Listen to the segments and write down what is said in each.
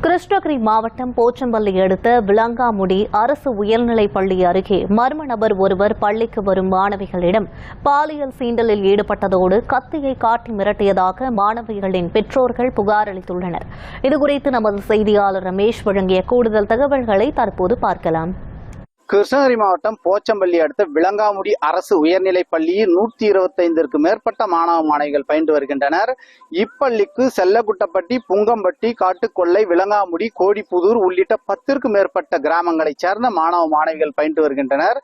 கிருஷ்ணகிரி மாவட்டம் போச்சம்பள்ளி அடுத்த விளங்காமுடி அரசு உயர்நிலைப் பள்ளி அருகே மர்ம நபர் ஒருவர் பள்ளிக்கு வரும் மாணவிகளிடம் பாலியல் சீண்டலில் ஈடுபட்டதோடு கத்தியை காட்டி மிரட்டியதாக மாணவிகளின் பெற்றோர்கள் புகார் அளித்துள்ளனர். இதுகுறித்து நமது செய்தியாளர் ரமேஷ் வழங்கிய கூடுதல் தகவல்களை தற்போது பார்க்கலாம். கிருஷ்ணகிரி மாவட்டம் போச்சம்பள்ளி அடுத்த விளங்காமுடி அரசு உயர்நிலைப் பள்ளியில் 125க்கும் மேற்பட்ட மாணவ மாணவிகள் பயின்று வருகின்றனர். இப்பள்ளிக்கு செல்லகுட்டப்பட்டி, புங்கம்பட்டி, காட்டுக்கொள்ளை, விளங்காமுடி, கோடிப்புதூர் உள்ளிட்ட 10க்கும் மேற்பட்ட கிராமங்களைச் சேர்ந்த மாணவ மாணவிகள் பயின்று வருகின்றனர்.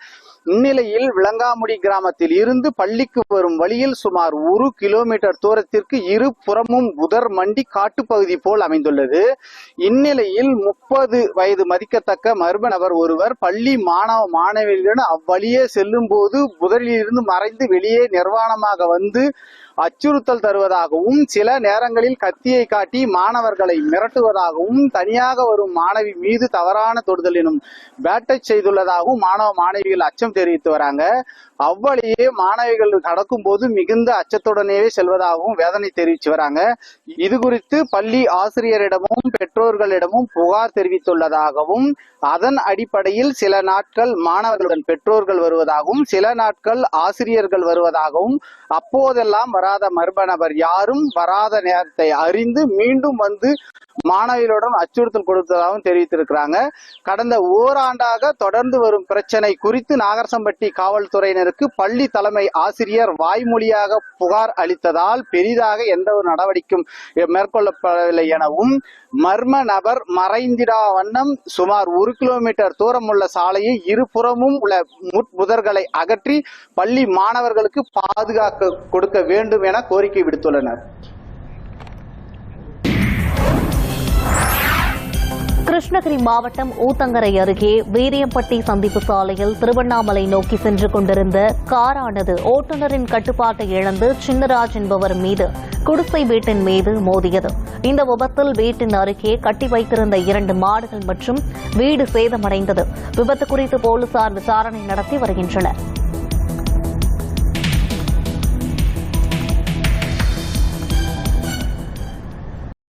இந்நிலையில் விளங்காமுடி கிராமத்தில் இருந்து பள்ளிக்கு வரும் வழியில் சுமார் 1 கிலோமீட்டர் தூரத்திற்கு இரு புறமும் புதர் மண்டி காட்டுப்பகுதி போல் அமைந்துள்ளது. இந்நிலையில் 30 வயது மதிக்கத்தக்க மர்ம நபர் ஒருவர் பள்ளி மாணவ மாணவிகளிடம் அவ்வழியே செல்லும் போது புதரில் இருந்து மறைந்து வெளியே நிர்வாணமாக வந்து அச்சுறுத்தல் தருவதாகவும், சில நேரங்களில் கத்தியை காட்டி மாணவர்களை மிரட்டுவதாகவும், தனியாக வரும் மாணவி மீது தவறான தொடுதல் எனும் பேட்டச் செய்துள்ளதாகவும் மாணவ மாணவிகள் அச்சம் தெரிவித்து வராங்க. அவ்வழியே மாணவிகள் கடக்கும் போது மிகுந்த அச்சத்துடனே செல்வதாகவும் வேதனை தெரிவித்து வராங்க. இது குறித்து பள்ளி ஆசிரியரிடமும் பெற்றோர்களிடமும் புகார் தெரிவித்துள்ளதாகவும், அதன் அடிப்படையில் சில நாட்கள் மாணவர்களுடன் பெற்றோர்கள் வருவதாகவும், சில நாட்கள் ஆசிரியர்கள் வருவதாகவும், அப்போதெல்லாம் வராத மர்ம நபர் யாரும் வராத நேரத்தை அறிந்து மீண்டும் வந்து மாணவிகளுடன் அச்சுறுத்தல் கொடுத்ததாகவும் தெரிவித்திருக்கிறாங்க. கடந்த ஓராண்டாக தொடர்ந்து வரும் பிரச்சனை குறித்து நாகரசம்பட்டி காவல்துறையினருக்கு பள்ளி தலைமை ஆசிரியர் வாய்மொழியாக புகார் அளித்ததால் பெரிதாக எந்த ஒரு நடவடிக்கையும் மேற்கொள்ளப்படவில்லை எனவும், மர்ம நபர் மறைந்திடா வண்ணம் சுமார் 1 கிலோமீட்டர் தூரம் உள்ள சாலையை இருபுறமும் உள்ள முட்புதர்களை அகற்றி பள்ளி மாணவர்களுக்கு பாதுகாக்க கொடுக்க வேண்டும் என கோரிக்கை விடுத்துள்ளனர். கிருஷ்ணகிரி மாவட்டம் ஊத்தங்கரை அருகே வீரியம்பட்டி சந்திப்பு சாலையில் திருவண்ணாமலை நோக்கி சென்று கொண்டிருந்த காரானது ஓட்டுநரின் கட்டுப்பாட்டை இழந்து சின்னராஜ் என்பவர் மீது குடிசை வீட்டின் மீது மோதியது. இந்த விபத்தில் வீட்டின் அருகே கட்டி வைத்திருந்த 2 மாடுகள் மற்றும் வீடு சேதமடைந்தது. விபத்து குறித்து போலீசார் விசாரணை நடத்தி வருகின்றனர்.